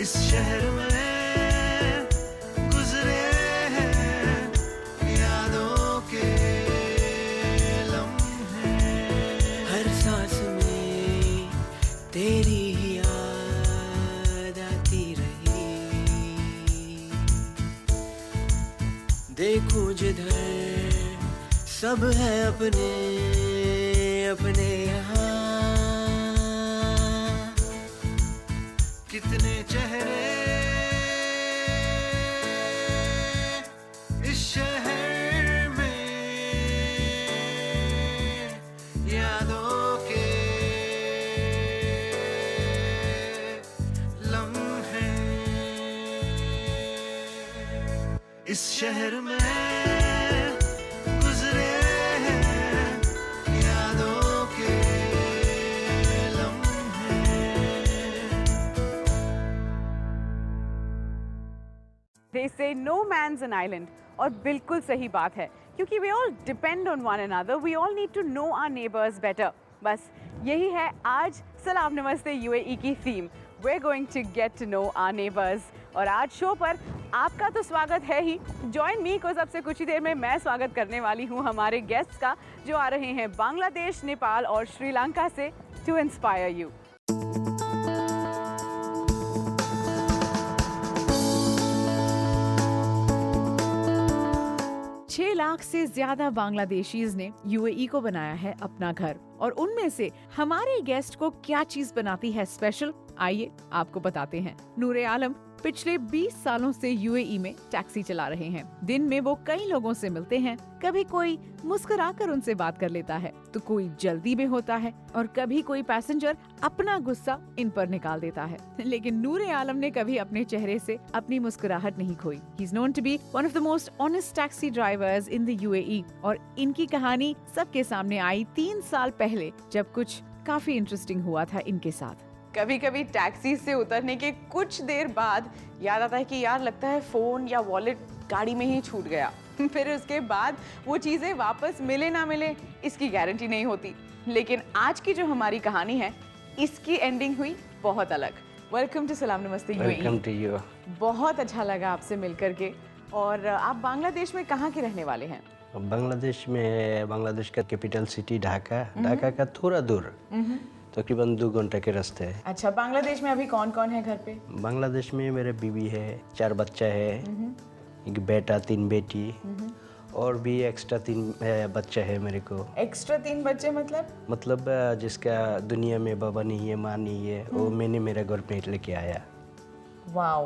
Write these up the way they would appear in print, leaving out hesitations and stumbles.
इस शहर में गुजरे हैं यादों के लम्हे, हर सांस में तेरी ही याद आती रही। देखूं जिधर सब है अपने अपने यहाँ। कितने चेहरे इस शहर में यादों के लम्हे, इस शहर में गुजरे हैं यादों के लम्हे। They say no man's an island और बिल्कुल सही बात है क्योंकि we all depend on one another. We all need to know our neighbors better. बस यही है आज सलाम नमस्ते यूएई की theme. We're going to get to know our neighbors. और आज शो पर आपका तो स्वागत है ही. Join me को सबसे कुछ ही देर में मैं स्वागत करने वाली हूँ हमारे गेस्ट्स का जो आ रहे हैं बांग्लादेश, नेपाल और श्रीलंका से to inspire you. 6 लाख से ज्यादा बांग्लादेशीज ने यूएई को बनाया है अपना घर और उनमें से हमारे गेस्ट को क्या चीज बनाती है स्पेशल, आइए आपको बताते हैं। नूरे आलम पिछले 20 सालों से यूएई में टैक्सी चला रहे हैं। दिन में वो कई लोगों से मिलते हैं, कभी कोई मुस्कुराकर उनसे बात कर लेता है तो कोई जल्दी में होता है और कभी कोई पैसेंजर अपना गुस्सा इन पर निकाल देता है। लेकिन नूरे आलम ने कभी अपने चेहरे से अपनी मुस्कुराहट नहीं खोई। He is known to be one of the most honest taxi drivers in the UAE और इनकी कहानी सबके सामने आई 3 साल पहले जब कुछ काफी इंटरेस्टिंग हुआ था इनके साथ। कभी कभी टैक्सी से उतरने के कुछ देर बाद याद आता है कि यार लगता है फोन या वॉलेट गाड़ी में ही छूट गया। फिर उसके बाद वो चीजें वापस मिले ना मिले इसकी गारंटी नहीं होती। लेकिन आज की जो हमारी कहानी है इसकी एंडिंग हुई बहुत अलग। वेलकम टू सलाम नमस्ते यूएई। Welcome to you. बहुत अच्छा लगा आपसे मिलकर के। और आप बांग्लादेश में कहाँ के रहने वाले हैं? बांग्लादेश में, बांग्लादेश का कैपिटल सिटी ढाका, ढाका का थोड़ा दूर, तकरीबन 2 घंटे के रास्ते है। अच्छा, बांग्लादेश में अभी कौन कौन है घर पे? बांग्लादेश में मेरे बीवी है, 4 बच्चा है, एक बेटा 3 बेटी और भी एक्स्ट्रा 3 बच्चा है मेरे को। एक्स्ट्रा 3 बच्चे मतलब जिसका दुनिया में बाबा नहीं है, माँ नहीं है, वो मैंने मेरे घर पे लेके आया। वाओ,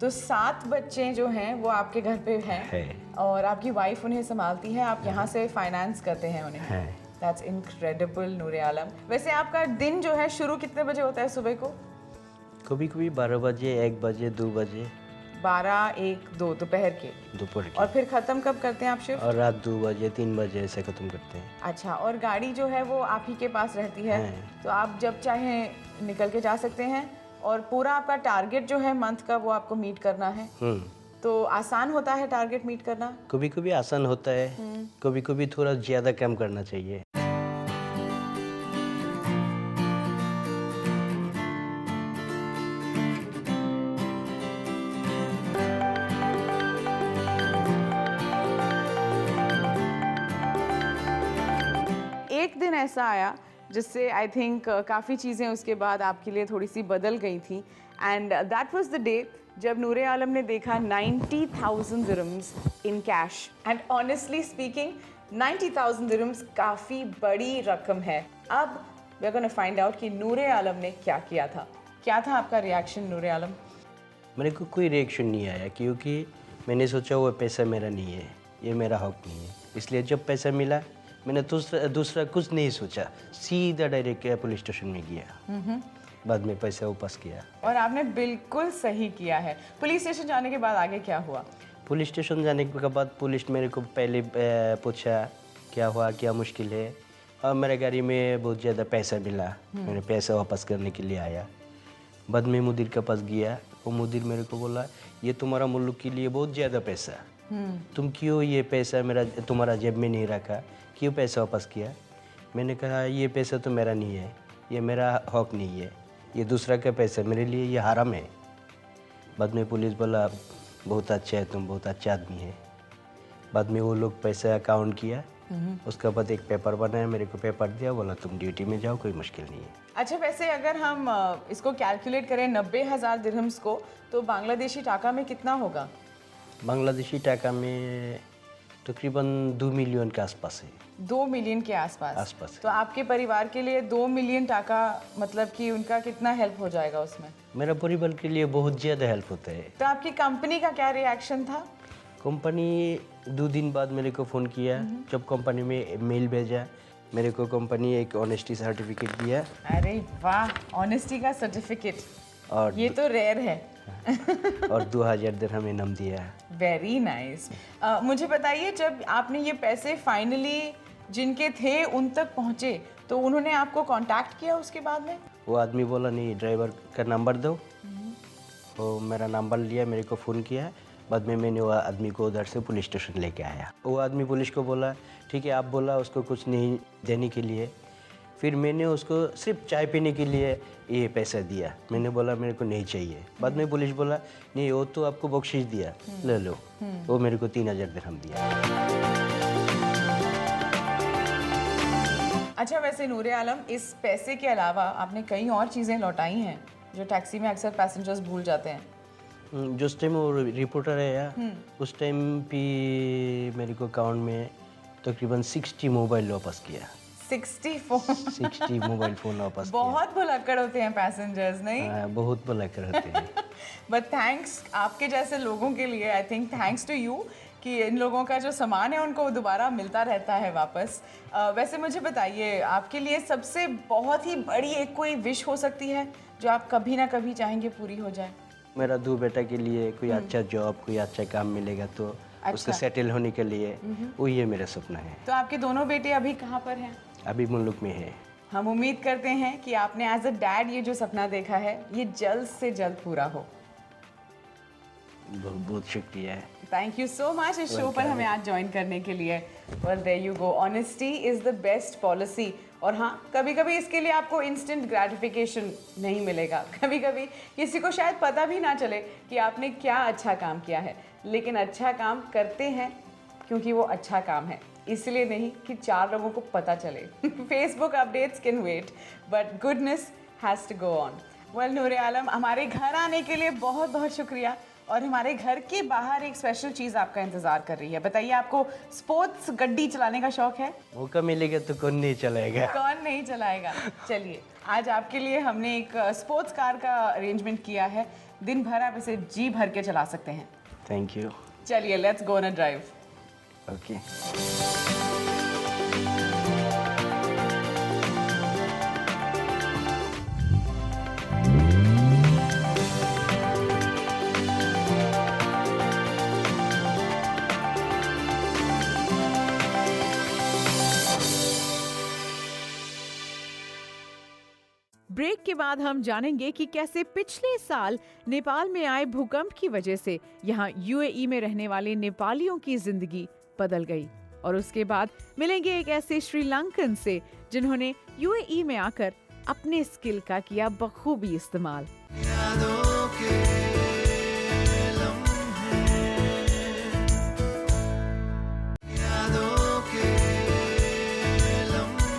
तो 7 बच्चे जो हैं वो आपके घर पे हैं है। और आपकी वाइफ उन्हें संभालती है, आप यहाँ से फाइनेंस करते हैं उन्हें। है। दैट्स इनक्रेडिबल नूरे आलम। वैसे आपका दिन जो है शुरू कितने बजे होता है सुबह को? कभी कभी 12 बजे, 1 बजे, 2 बजे। 12, 1, 2 दोपहर के। दोपहर के। और फिर खत्म कब करते हैं आप शिफ्ट? और रात 2 बजे, 3 बजे ऐसे खत्म करते हैं। अच्छा, और गाड़ी जो है वो आप ही के पास रहती है, तो आप जब चाहें निकल के जा सकते हैं और पूरा आपका टारगेट जो है मंथ का वो आपको मीट करना है। तो आसान होता है टारगेट मीट करना? कभी कभी आसान होता है, कभी कभी थोड़ा ज़्यादा काम करना चाहिए। एक दिन ऐसा आया जिससे आई थिंक काफ़ी चीज़ें उसके बाद आपके लिए थोड़ी सी बदल गई थी and that was the day जब नूरे आलम ने देखा 90,000 dirhams in cash. And honestly speaking 90,000 dirhams काफ़ी बड़ी रकम है। अब we are gonna find out कि नूरे आलम ने क्या किया था। क्या था आपका रिएक्शन नूरे आलम? मेरे को कोई रिएक्शन नहीं आया क्योंकि मैंने सोचा वो पैसा मेरा नहीं है, ये मेरा हक नहीं है। इसलिए जब पैसा मिला मैंने दूसरा कुछ नहीं सोचा, सीधा डायरेक्ट पुलिस स्टेशन में गया। बाद में पैसा वापस किया। और आपने बिल्कुल सही किया है। पुलिस स्टेशन जाने के बाद आगे क्या हुआ? पुलिस स्टेशन जाने के बाद पुलिस मेरे को पहले पूछा क्या हुआ, क्या मुश्किल है। और मेरे गाड़ी में बहुत ज़्यादा पैसा मिला, मैंने पैसा वापस करने के लिए आया। बाद में मुदीर के पास गया, वो मुदीर मेरे को बोला ये तुम्हारा मुल्क के लिए बहुत ज़्यादा पैसा, तुम क्यों ये पैसा मेरा तुम्हारा जेब में नहीं रखा, क्यों पैसा वापस किया? मैंने कहा ये पैसा तो मेरा नहीं है, ये मेरा हक नहीं है, ये दूसरा का पैसा, मेरे लिए ये हराम है। बाद में पुलिस बोला बहुत अच्छा है, तुम बहुत अच्छा आदमी है। बाद में वो लोग पैसा अकाउंट किया, उसके बाद एक पेपर बनाया, मेरे को पेपर दिया, बोला तुम ड्यूटी में जाओ, कोई मुश्किल नहीं है। अच्छा, वैसे अगर हम इसको कैलकुलेट करें 90,000 दिरहम्स को, तो बांग्लादेशी टाका में कितना होगा? बांग्लादेशी टाका में तकरीबन 2 मिलियन के आसपास है। 2 मिलियन के आसपास। आसपास। तो आपके परिवार के लिए 2 मिलियन टाका मतलब कि उनका कितना हेल्प हो जाएगा उसमें? मेरा परिवार के लिए बहुत ज़्यादा हेल्प होता है। तो आपकी कंपनी का क्या रिएक्शन था? कंपनी 2 दिन बाद मेरे को फ़ोन किया, जब कंपनी में मेल भेजा, मेरे को कंपनी एक ऑनेस्टी सर्टिफिकेट दिया। अरे वाह, ऑनेस्टी का सर्टिफिकेट, और ये तो रेयर है। और 2000 दिरहम इनाम दिया। Very nice. मुझे बताइए, जब आपने ये पैसे फाइनली जिनके थे उन तक पहुँचे, तो उन्होंने आपको कांटेक्ट किया उसके बाद में? वो आदमी बोला नहीं, ड्राइवर का नंबर दो। वो मेरा नंबर लिया, मेरे को फ़ोन किया। बाद में मैंने वो आदमी को उधर से पुलिस स्टेशन लेके आया। वो आदमी पुलिस को बोला ठीक है, आप बोला उसको कुछ नहीं देने के लिए। फिर मैंने उसको सिर्फ चाय पीने के लिए ये पैसा दिया। मैंने बोला मेरे को नहीं चाहिए। बाद में पुलिस बोला नहीं, वो तो आपको बख्शिश दिया, ले लो। वो मेरे को 3000 दिरहम दिया। अच्छा, वैसे नूरे आलम, इस पैसे के अलावा आपने कई और चीज़ें लौटाई हैं जो टैक्सी में अक्सर पैसेंजर्स भूल जाते हैं। जिस टाइम वो रिपोर्टर आया उस टाइम भी मेरे को अकाउंट में तकरीबन 60 मोबाइल वापस किया। 60 मोबाइल फ़ोन वापस किया। बहुत भुलक्कड़ होते हैं पैसेंजर्स, नहीं? हाँ, बहुत भुलक्कड़ होते हैं। बट थैंक्स आपके जैसे लोगों के लिए, I think thanks to you कि इन लोगों का जो सामान है उनको दोबारा मिलता रहता है वापस। वैसे मुझे बताइए, आपके लिए सबसे बहुत ही बड़ी एक कोई विश हो सकती है जो आप कभी ना कभी चाहेंगे पूरी हो जाए? मेरा 2 बेटा के लिए कोई अच्छा जॉब, कोई अच्छा काम मिलेगा तो उसको सेटल होने के लिए, वो ये मेरा सपना है। तो आपके दोनों बेटे अभी कहाँ पर हैं? अभी मुल्क में है। हम उम्मीद करते हैं कि आपने एज अ डैड ये जो सपना देखा है ये जल्द से जल्द पूरा हो। बहुत बहुत शुक्रिया है। थैंक यू सो मच इस शो पर हमें आज ज्वाइन करने के लिए। Well, there you go, honesty is the best policy. और हाँ, कभी कभी इसके लिए आपको इंस्टेंट ग्रेटिफिकेशन नहीं मिलेगा, कभी कभी किसी को शायद पता भी ना चले कि आपने क्या अच्छा काम किया है, लेकिन अच्छा काम करते हैं क्योंकि वो अच्छा काम है, इसलिए नहीं कि 4 लोगों को पता चले। Facebook updates can wait but goodness has to go on. Well Noore Alam, हमारे घर आने के लिए बहुत बहुत शुक्रिया। और हमारे घर के बाहर एक स्पेशल चीज़ आपका इंतज़ार कर रही है। बताइए, आपको स्पोर्ट्स गड्डी चलाने का शौक है? मौका मिलेगा तो कौन नहीं चलाएगा। कौन नहीं चलाएगा। चलिए, आज आपके लिए हमने एक स्पोर्ट्स कार का अरेंजमेंट किया है। दिन भर आप इसे जी भर के चला सकते हैं। Thank you. चलिए, let's go on a drive. Okay. Break के बाद हम जानेंगे कि कैसे पिछले साल नेपाल में आए भूकंप की वजह से यहाँ यूएई में रहने वाले नेपालियों की जिंदगी बदल गई। और उसके बाद मिलेंगे एक ऐसे श्रीलंकन से जिन्होंने यूएई में आकर अपने स्किल का किया बखूबी इस्तेमाल। यादों के लम्हे, यादों के लम्हे।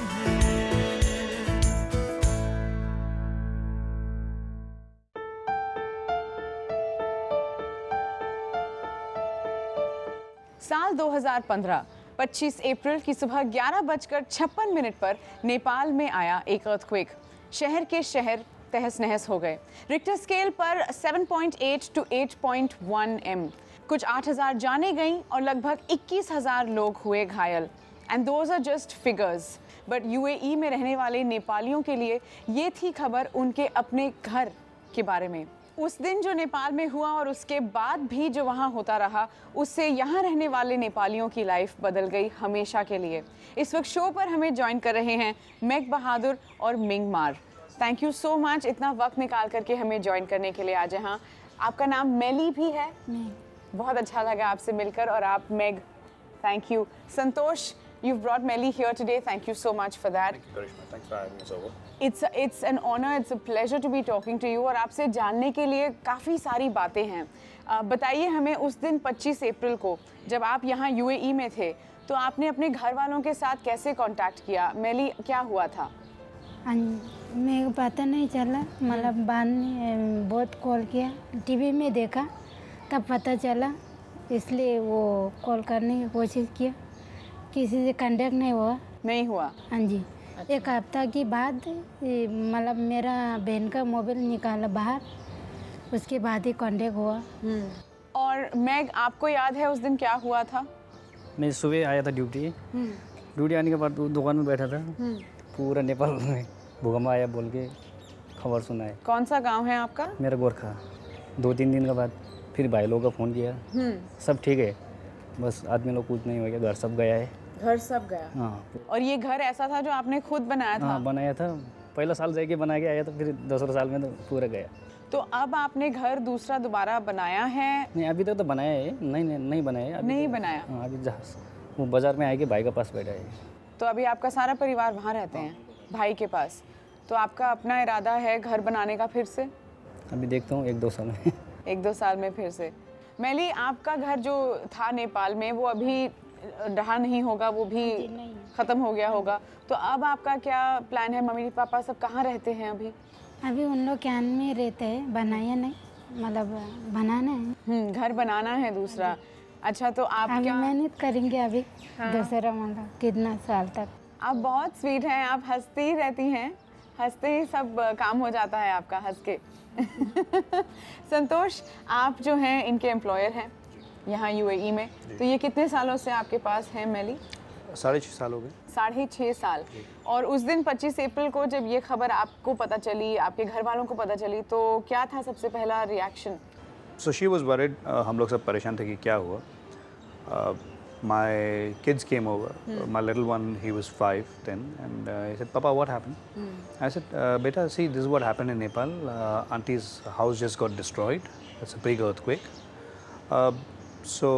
साल 2015 25 अप्रैल की सुबह 11:56 पर नेपाल में आया एक अर्थक्वेक। शहर के शहर तहस नहस हो गए। रिक्टर स्केल पर 7.8 to 8.1 m। कुछ 8,000 जाने गईं और लगभग 21,000 लोग हुए घायल। And those are just figures. But UAE में रहने वाले नेपालियों के लिए ये थी खबर उनके अपने घर के बारे में। उस दिन जो नेपाल में हुआ और उसके बाद भी जो वहाँ होता रहा, उससे यहाँ रहने वाले नेपालियों की लाइफ बदल गई हमेशा के लिए। इस वक्त शो पर हमें ज्वाइन कर रहे हैं मेघ बहादुर और मिंग मार। थैंक यू सो मच इतना वक्त निकाल करके हमें ज्वाइन करने के लिए आज यहाँ। आपका नाम मेली भी है? बहुत अच्छा लगा आपसे मिलकर। और आप मेघ, thank you. Santosh, you've brought Melly here today. Thank you so much for that. Thank you, Karishma. Thanks for having us over. It's an honour, it's a pleasure to be talking to you और आपसे जानने के लिए काफ़ी सारी बातें हैं। बताइए हमें उस दिन 25 अप्रैल को जब आप यहाँ यूएई में थे तो आपने अपने घर वालों के साथ कैसे कांटेक्ट किया? मेली, क्या हुआ था? मेरे को पता नहीं चला, मतलब बाद में बहुत कॉल किया, टीवी में देखा तब पता चला, इसलिए वो कॉल करने की कोशिश किया, किसी से कांटेक्ट नहीं हुआ। हाँ जी। अच्छा। एक हफ्ता के बाद मतलब मेरा बहन का मोबाइल निकाला बाहर, उसके बाद ही कांटेक्ट हुआ। और मैग, आपको याद है उस दिन क्या हुआ था? मैं सुबह आया था ड्यूटी आने के बाद दुकान में बैठा था, पूरा नेपाल में भूकंप आया बोल के खबर सुनाए। कौन सा गांव है आपका? मेरा गोरखा। 2-3 दिन के बाद फिर भाई लोगों का फ़ोन किया, सब ठीक है, बस आदमी लोग कुछ नहीं हो गया, घर सब गया है। घर सब गया? हाँ। और ये घर ऐसा था जो आपने खुद बनाया था? हाँ, बनाया था, पहला साल जाके बना के आया था, फिर दूसरा साल में तो पूरा गया। तो अब आपने घर दूसरा दोबारा बनाया है? नहीं, अभी तक तो बनाया है, नहीं बनाया है। नहीं बनाया? हाँ, अभी जहाँ वो बाज़ार में आएगी भाई के पास बैठा है। तो अभी आपका सारा परिवार वहाँ रहते हैं, भाई के पास। तो आपका अपना इरादा है घर बनाने का फिर से? अभी देखता हूँ 1-2 साल में। 1-2 साल में फिर से। मेली, आपका घर जो था नेपाल में वो अभी रहा नहीं होगा, वो भी ख़त्म हो गया होगा, तो अब आपका क्या प्लान है? मम्मी पापा सब कहाँ रहते हैं अभी? अभी उन लोग कैन में रहते हैं, बनाया नहीं, मतलब बनाना है। घर बनाना है दूसरा। अच्छा, तो आप अभी क्या मेहनत करेंगे अभी दूसरा, मतलब कितना साल तक। आप बहुत स्वीट हैं, आप हंसती ही रहती हैं, हंसते ही सब काम हो जाता है आपका, हंस के। संतोष, आप जो हैं इनके एम्प्लॉयर हैं यहाँ यूएई में, तो ये कितने सालों से आपके पास हैं मेली? 6.5 साल हो गए। 6.5 साल। और उस दिन 25 अप्रैल को जब ये खबर आपको पता चली, आपके घर वालों को पता चली, तो क्या था सबसे पहला reaction? So she was worried, हम लोग सब परेशान थे कि क्या हुआ। My kids came over. My little one, he was 5 then, and he said, "Papa, what happened?" I said, "Beta, see, this is what happened in Nepal. Auntie's house just got destroyed. It's a big earthquake." So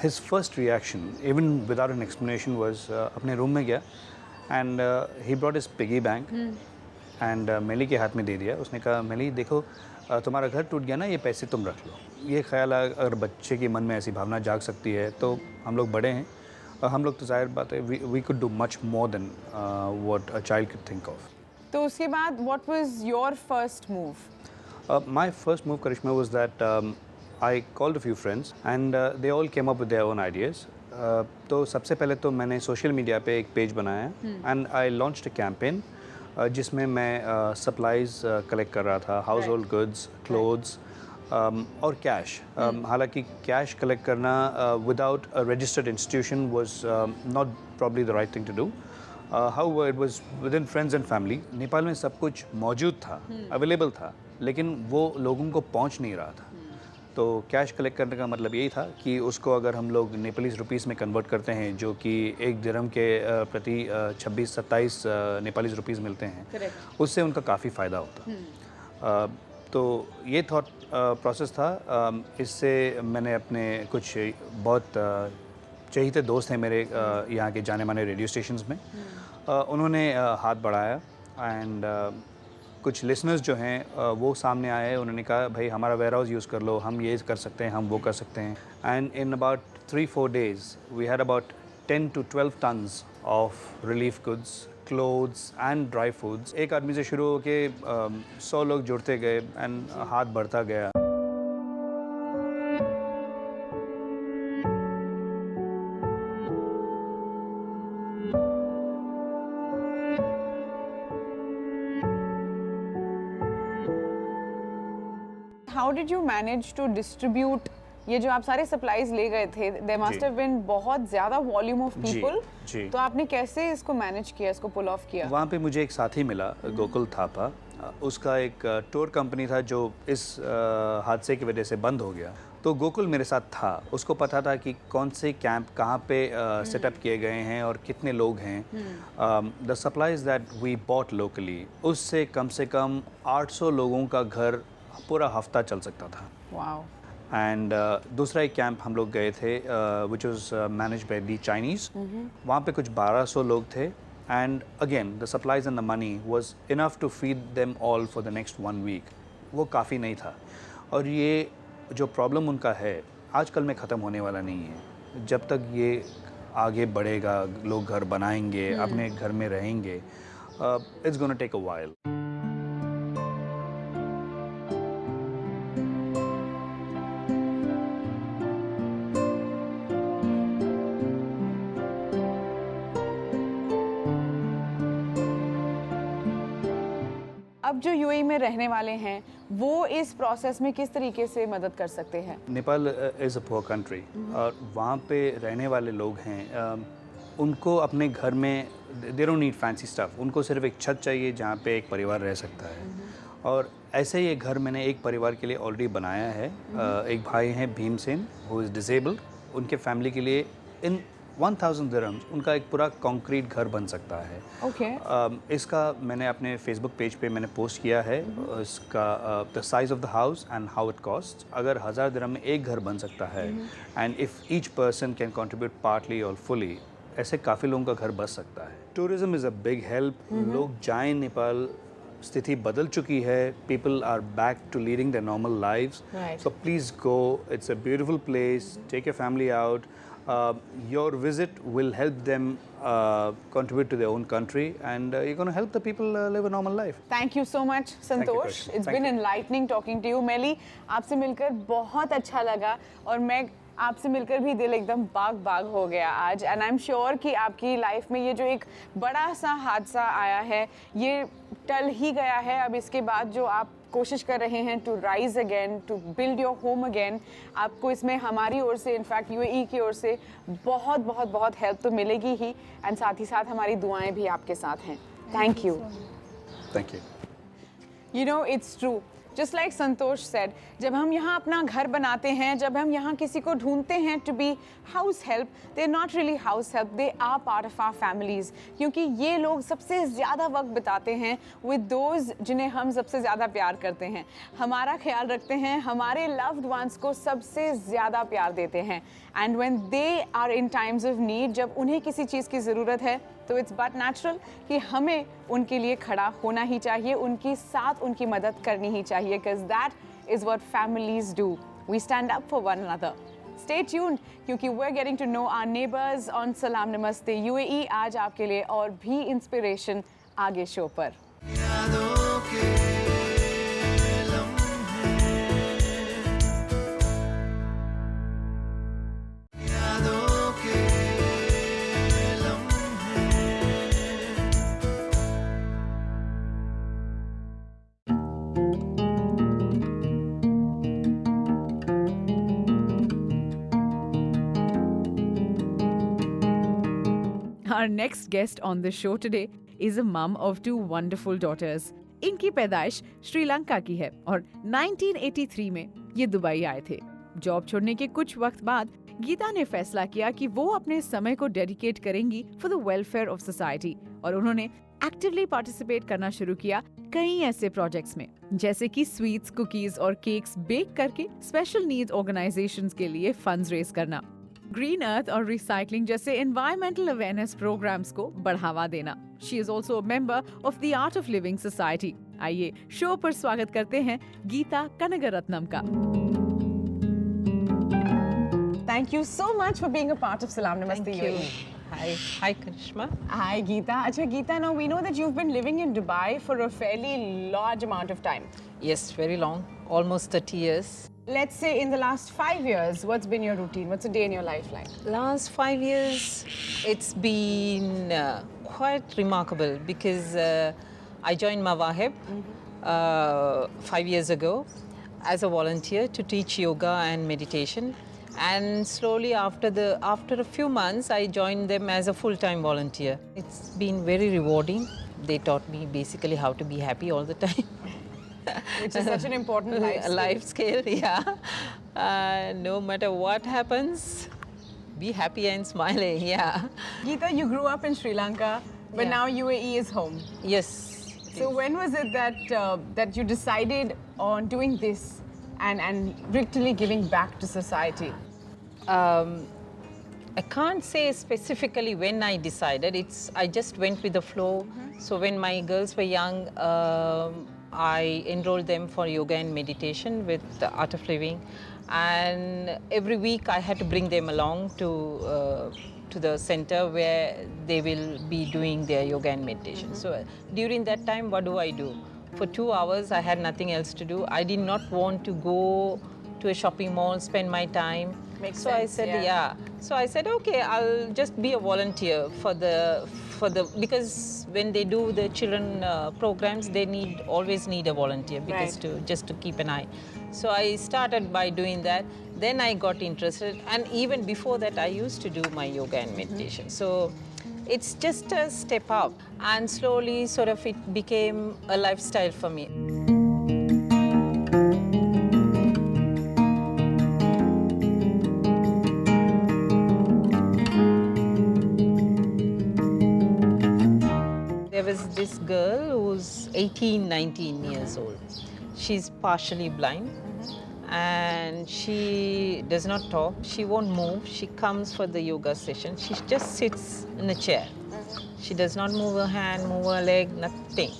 his first reaction, even without an explanation, was अपने room में गया and he brought his piggy bank and मेली के हाथ में दे दिया। उसने कहा, मेली देखो, तुम्हारा घर टूट गया ना, ये पैसे तुम रख लो। ये ख्याल अगर बच्चे के मन में ऐसी भावना जाग सकती है तो हम लोग बड़े हैं और हम लोग तो जाहिर बात है we could do much more than what a child could think of. तो उसके बाद what was your first move? My first move, Karishma, was that I called a few friends and they all came up with their own ideas. तो सबसे पहले तो मैंने social media पे एक पेज बनाया and I launched a campaign जिसमें मैं सप्लाइज कलेक्ट कर रहा था, हाउस होल्ड गुड्स, क्लोथ्स और कैश। हालांकि कैश कलेक्ट करना without a registered institution was not probably the right thing to do. However it was within friends and family. Nepal में सब कुछ मौजूद था, अवेलेबल था, लेकिन वो लोगों को पहुंच नहीं रहा था। तो कैश कलेक्ट करने का मतलब यही था कि उसको अगर हम लोग नेपालीज़ रुपीस में कन्वर्ट करते हैं, जो कि 1 दिरहम के प्रति 26-27 नेपालीज़ रुपीस मिलते हैं, उससे उनका काफ़ी फ़ायदा होता। तो ये थॉट प्रोसेस था। इससे मैंने अपने कुछ बहुत चहेते दोस्त हैं मेरे यहाँ के जाने माने रेडियो स्टेशंस में, उन्होंने हाथ बढ़ाया एंड कुछ लिसनर्स जो हैं वो सामने आए। उन्होंने कहा, भाई हमारा वेयर हाउस यूज़ कर लो, हम ये कर सकते हैं, हम वो कर सकते हैं। And in about 3-4 days we had about 10 to 12 tons of relief goods, clothes and dry foods. एक आदमी से शुरू होके 100 लोग जुड़ते गए एंड हाथ बढ़ता गया। How did you manage to distribute ये जो आप सारे सप्लाईज ले गए थे? There must have been बहुत ज़्यादा वॉल्यूम ऑफ पीपल। जी। तो आपने कैसे इसको मैनेज किया, इसको पुल ऑफ किया? वहाँ पे मुझे एक साथी मिला, गोकुल थापा। उसका एक टूर कंपनी था जो इस हादसे की वजह से बंद हो गया। तो गोकुल मेरे साथ था, उसको पता था कि कौन से कैंप कहाँ पे सेटअप किए गए हैं और कितने लोग हैं। The supplies that we bought locally, उससे कम से कम 800 लोगों का घर पूरा हफ्ता चल सकता था। वाओ। एंड दूसरा एक कैंप हम लोग गए थे which was manage by the Chinese. वहाँ पे कुछ 1200 लोग थे and again the supplies and the money was enough to feed them all for the next 1 week. वो काफ़ी नहीं था और ये जो प्रॉब्लम उनका है आजकल में ख़त्म होने वाला नहीं है. जब तक ये आगे बढ़ेगा, लोग घर बनाएंगे, अपने घर में रहेंगे, it's gonna take a while. अब जो यूएई में रहने वाले हैं वो इस प्रोसेस में किस तरीके से मदद कर सकते हैं? Nepal is a poor country और वहाँ पे रहने वाले लोग हैं, उनको अपने घर में they don't need fancy stuff. उनको सिर्फ एक छत चाहिए जहाँ पे एक परिवार रह सकता है. और ऐसे ही एक घर मैंने एक परिवार के लिए ऑलरेडी बनाया है. एक भाई हैं भीमसेन हु इज़ डिसेबल्ड. उनके फैमिली के लिए इन 1000 दिरहम्स उनका एक पूरा कंक्रीट घर बन सकता है. ओके. इसका मैंने अपने फेसबुक पेज पे मैंने पोस्ट किया है. इसका the size of the house and how it cost. अगर 1000 दिरहम में एक घर बन सकता है and if each person can contribute partly और फुली, ऐसे काफ़ी लोगों का घर बच सकता है. Tourism is a big help. लोग जाएं नेपाल, स्थिति बदल चुकी है. People are back to leading their normal lives. So please go. It's a beautiful place. Take your family out. Your visit will help them contribute to their own country, and you're going to help the people live a normal life. Thank you so much, Santosh. Krishna. It's Thank been you. enlightening talking to you. मेली, आपसे मिलकर बहुत अच्छा लगा और मैं आपसे मिलकर भी दिल एकदम बाग हो गया आज. एंड आई एम श्योर कि आपकी लाइफ में ये जो एक बड़ा सा हादसा आया है ये टल ही गया है. अब इसके बाद जो आप कोशिश कर रहे हैं to rise again, to build your home again, आपको इसमें हमारी ओर से, इनफैक्ट यूएई की ओर से बहुत हेल्प तो मिलेगी ही. एंड साथ ही साथ हमारी दुआएं भी आपके साथ हैं. Thank you. Thank you. You know, it's true. Just like Santosh said, जब हम यहाँ अपना घर बनाते हैं, जब हम यहाँ किसी को ढूंढते हैं to be house help, they're not really house help, they are part of our families. क्योंकि ये लोग सबसे ज़्यादा वक्त बिताते हैं with those जिन्हें हम सबसे ज़्यादा प्यार करते हैं, हमारा ख्याल रखते हैं, हमारे loved ones को सबसे ज़्यादा प्यार देते हैं. And when they are in times of need, जब उन्हें किसी चीज़ की ज़रूरत है, तो इट्स बट नेचुरल कि हमें उनके लिए खड़ा होना ही चाहिए, उनके साथ उनकी मदद करनी ही चाहिए, because that is what families do. We stand up for one another. Stay tuned क्योंकि we are getting to know our neighbours on सलाम नमस्ते यूएई. आज आपके लिए और भी इंस्पिरेशन आगे शो पर. यादों के लम्हे, यादों के लम्हे. Our next guest on the show today is a mom of 2 wonderful daughters. इनकी पैदाइश श्रीलंका की है और 1983 में ये दुबई आए थे. जॉब छोड़ने के कुछ वक्त बाद गीता ने फैसला किया कि वो अपने समय को डेडिकेट करेंगी for the welfare of society और उन्होंने एक्टिवली पार्टिसिपेट करना शुरू किया कई ऐसे प्रोजेक्ट्स में, जैसे कि स्वीट्स, कुकीज और केक्स बेक करके स्पेशल नीड्स ऑर्गेनाइजेशंस के लिए फंड्स रेज करना, ग्रीन अर्थ और रिसाइकलिंग जैसे एनवायरमेंटल अवेयरनेस प्रोग्राम्स को बढ़ावा देना. She is also a member of the art of living society. आइए शो पर स्वागत करते हैं गीता कनगरत्नम का. Thank you so much for being a part of Salam Namaste UAE. Hi Karishma. Hi Geeta. Acha Geeta, now we know that you've been living in Dubai for a fairly large amount of time. Yes, very long, almost 30 years. Let's say in the last 5 years, what's been your routine? What's a day in your life like? Last 5 years, it's been quite remarkable because I joined Mawahib 5 years ago as a volunteer to teach yoga and meditation. And slowly after a few months, I joined them as a full-time volunteer. It's been very rewarding. They taught me basically how to be happy all the time. Which is such an important life skill. Yeah. No matter what happens, be happy and smiling, yeah. Geeta, you grew up in Sri Lanka, but Yeah. now UAE is home. Yes. So when was it that you decided on doing this and literally giving back to society? I can't say specifically when I decided. I just went with the flow. So when my girls were young, I enrolled them for yoga and meditation with the Art of Living, and every week I had to bring them along to the center where they will be doing their yoga and meditation. So during that time, what do? For 2 hours, I had nothing else to do. I did not want to go to a shopping mall, spend my time. Makes so sense, I said, yeah. So I said, okay, I'll just be a volunteer for the because when they do the children programs, they always need a volunteer because just to keep an eye. So I started by doing that. Then I got interested, and even before that, I used to do my yoga and meditation. So it's just a step up, and slowly, sort of, it became a lifestyle for me. There was this girl who's 18, 19 years old. She's partially blind, and she does not talk. She won't move. She comes for the yoga session. She just sits in a chair. She does not move her hand, move her leg, nothing.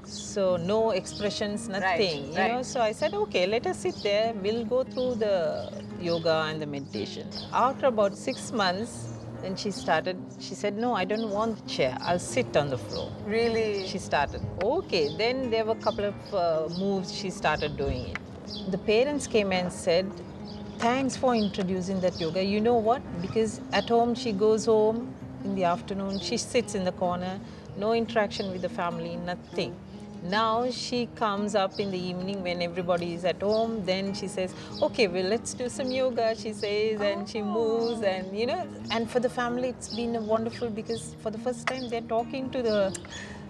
So no expressions, nothing. You know. So I said, okay, let us sit there. We'll go through the yoga and the meditation. After about 6 months, then she said, no, I don't want the chair. I'll sit on the floor. Really? She started. Okay, then there were a couple of moves she started doing it. The parents came and said, thanks for introducing that yoga. You know what? Because at home, she goes home in the afternoon, she sits in the corner, no interaction with the family, nothing. Now she comes up in the evening when everybody is at home, then she says, okay, well, let's do some yoga, she says, and she moves, and you know, and for the family it's been wonderful because for the first time they're talking to the,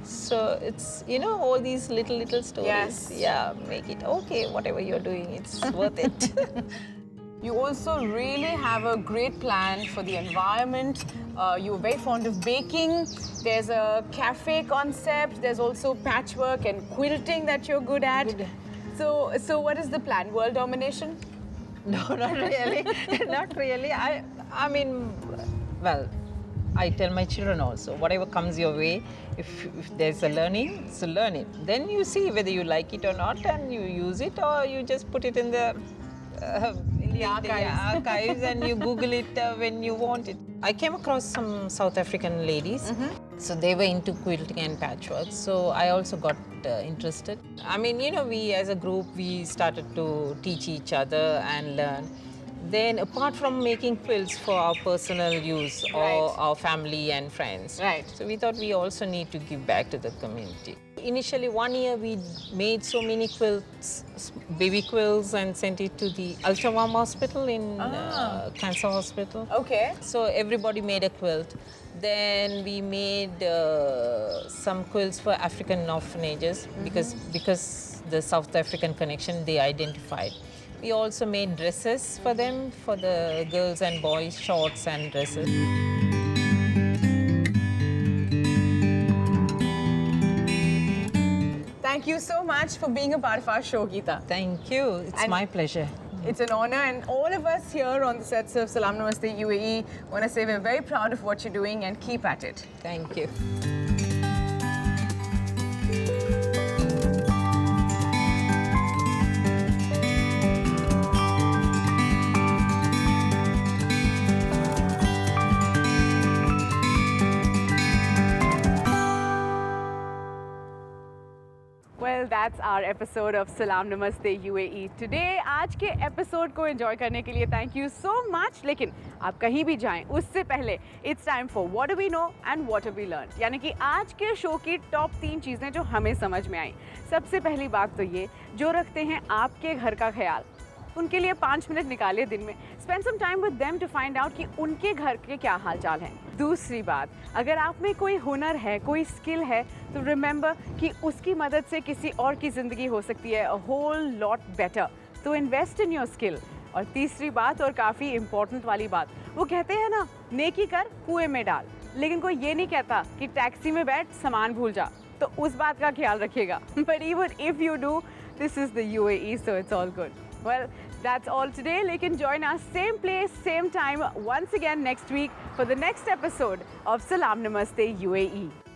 so it's, you know, all these little stories. Yes. Yeah, make it, okay, whatever you're doing, it's worth it. You also really have a great plan for the environment. You're very fond of baking. There's a cafe concept. There's also patchwork and quilting that you're good at. So what is the plan? World domination? No, not really. Not really. I mean, well, I tell my children also, whatever comes your way, if there's a learning, so learn it. Then you see whether you like it or not, and you use it, or you just put it in the archives and you Google it when you want it. I came across some South African ladies, so they were into quilting and patchwork, so I also got interested. I mean, you know, we as a group, we started to teach each other and learn. Then apart from making quilts for our personal use or our family and friends, so we thought we also need to give back to the community. Initially, 1 year we made so many quilts, baby quilts, and sent it to the Ultrawarm Hospital in Cancer Hospital. Okay. So everybody made a quilt. Then we made some quilts for African orphanages because the South African connection they identified. We also made dresses for them, for the girls and boys, shorts and dresses. Thank you so much for being a part of our show, Geeta. Thank you. It's my pleasure. It's an honor, and all of us here on the sets of Salam Namaste UAE want to say we're very proud of what you're doing and keep at it. Thank you. Well, that's our episode of Salam Namaste UAE today. आज के episode को enjoy करने के लिए thank you so much. लेकिन आप कहीं भी जाएं उससे पहले it's time for what do we know and what do we learn, यानी कि आज के शो की टॉप 3 चीज़ें जो हमें समझ में आई. सबसे पहली बात तो ये, जो रखते हैं आपके घर का ख्याल, उनके लिए 5 मिनट निकालिए दिन में. Spend some time with them to find out कि उनके घर के क्या हाल चाल हैं. दूसरी बात, अगर आप में कोई हुनर है, कोई स्किल है, तो रिमेंबर कि उसकी मदद से किसी और की ज़िंदगी हो सकती है अ होल लॉट बेटर. तो इन्वेस्ट इन योर स्किल. और तीसरी बात, और काफ़ी इम्पोर्टेंट वाली बात, वो कहते हैं ना, नेकी कर कुएं में डाल, लेकिन कोई ये नहीं कहता कि टैक्सी में बैठ सामान भूल जा. तो उस बात का ख्याल रखिएगा. But even if you do, this is the UAE, so it's all good. Well, that's all today. Lekin join us same place, same time once again next week for the next episode of Salam Namaste UAE.